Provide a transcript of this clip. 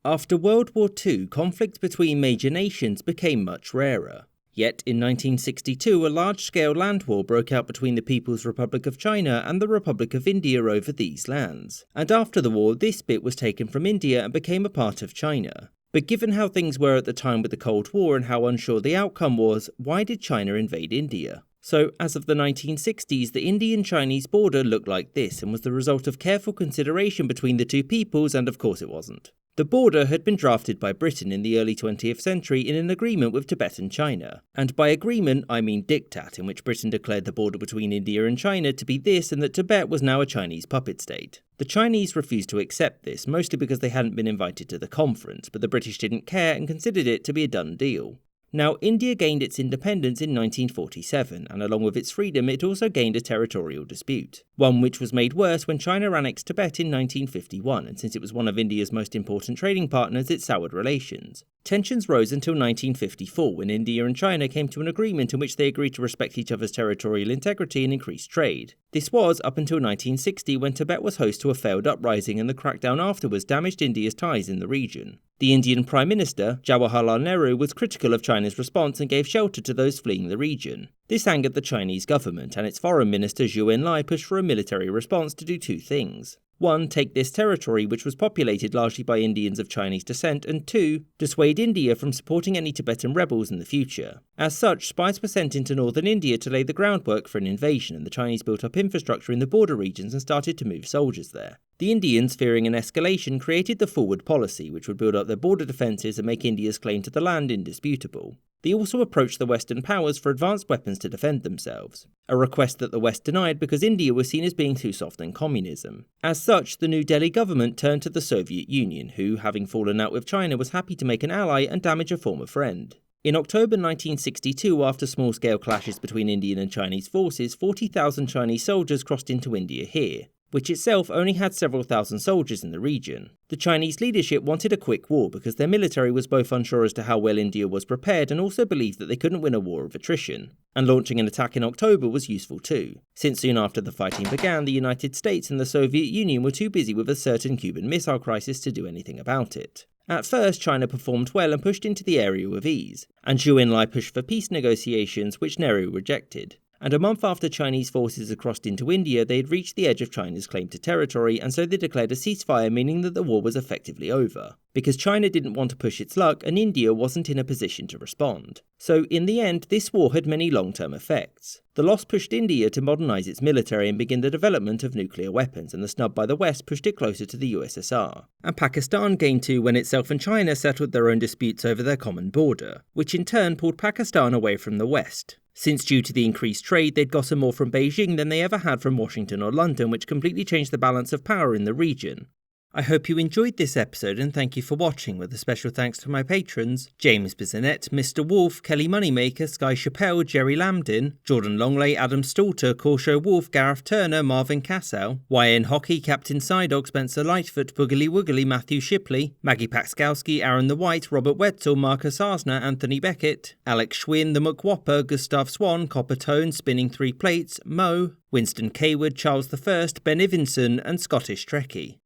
After World War II, conflict between major nations became much rarer. Yet in 1962, a large-scale land war broke out between the People's Republic of China and the Republic of India over these lands. And after the war, this bit was taken from India and became a part of China. But given how things were at the time with the Cold War and how unsure the outcome was, why did China invade India? So, as of the 1960s, the Indian-Chinese border looked like this and was the result of careful consideration between the two peoples, and of course it wasn't. The border had been drafted by Britain in the early 20th century in an agreement with Tibet and China. And by agreement, I mean diktat, in which Britain declared the border between India and China to be this and that Tibet was now a Chinese puppet state. The Chinese refused to accept this, mostly because they hadn't been invited to the conference, but the British didn't care and considered it to be a done deal. Now, India gained its independence in 1947, and along with its freedom, it also gained a territorial dispute. One which was made worse when China annexed Tibet in 1951, and since it was one of India's most important trading partners, it soured relations. Tensions rose until 1954, when India and China came to an agreement in which they agreed to respect each other's territorial integrity and increase trade. This was up until 1960, when Tibet was host to a failed uprising, and the crackdown afterwards damaged India's ties in the region. The Indian Prime Minister, Jawaharlal Nehru, was critical of China's response and gave shelter to those fleeing the region. This angered the Chinese government, and its foreign minister Zhou Enlai pushed for a military response to do two things. 1. Take this territory, which was populated largely by Indians of Chinese descent, and 2. Dissuade India from supporting any Tibetan rebels in the future. As such, spies were sent into northern India to lay the groundwork for an invasion, and the Chinese built up infrastructure in the border regions and started to move soldiers there. The Indians, fearing an escalation, created the forward policy, which would build up their border defences and make India's claim to the land indisputable. They also approached the Western powers for advanced weapons to defend themselves, a request that the West denied because India was seen as being too soft on communism. As such, the New Delhi government turned to the Soviet Union, who, having fallen out with China, was happy to make an ally and damage a former friend. In October 1962, after small-scale clashes between Indian and Chinese forces, 40,000 Chinese soldiers crossed into India here, which itself only had several thousand soldiers in the region. The Chinese leadership wanted a quick war because their military was both unsure as to how well India was prepared and also believed that they couldn't win a war of attrition. And launching an attack in October was useful too, since soon after the fighting began, the United States and the Soviet Union were too busy with a certain Cuban Missile Crisis to do anything about it. At first, China performed well and pushed into the area with ease, and Zhou Enlai pushed for peace negotiations, which Nehru rejected. And a month after Chinese forces had crossed into India, they had reached the edge of China's claim to territory, and so they declared a ceasefire, meaning that the war was effectively over. Because China didn't want to push its luck, and India wasn't in a position to respond. So, in the end, this war had many long-term effects. The loss pushed India to modernise its military and begin the development of nuclear weapons, and the snub by the West pushed it closer to the USSR. And Pakistan gained too when itself and China settled their own disputes over their common border, which in turn pulled Pakistan away from the West, since due to the increased trade they'd gotten more from Beijing than they ever had from Washington or London, which completely changed the balance of power in the region. I hope you enjoyed this episode and thank you for watching, with a special thanks to my patrons James Bizanet, Mr. Wolf, Kelly Moneymaker, Sky Chappelle, Jerry Lambdin, Jordan Longley, Adam Stalter, Corsho Wolf, Gareth Turner, Marvin Cassow, YN Hockey, Captain Psydog, Spencer Lightfoot, Boogly Woogly, Matthew Shipley, Maggie Paxkowski, Aaron the White, Robert Wetzel, Marcus Arsner, Anthony Beckett, Alex Schwinn, The McWhopper, Gustav Swan, Copper Tone, Spinning Three Plates, Mo, Winston Cayward, Charles I, Ben Ivinson and Scottish Trekkie.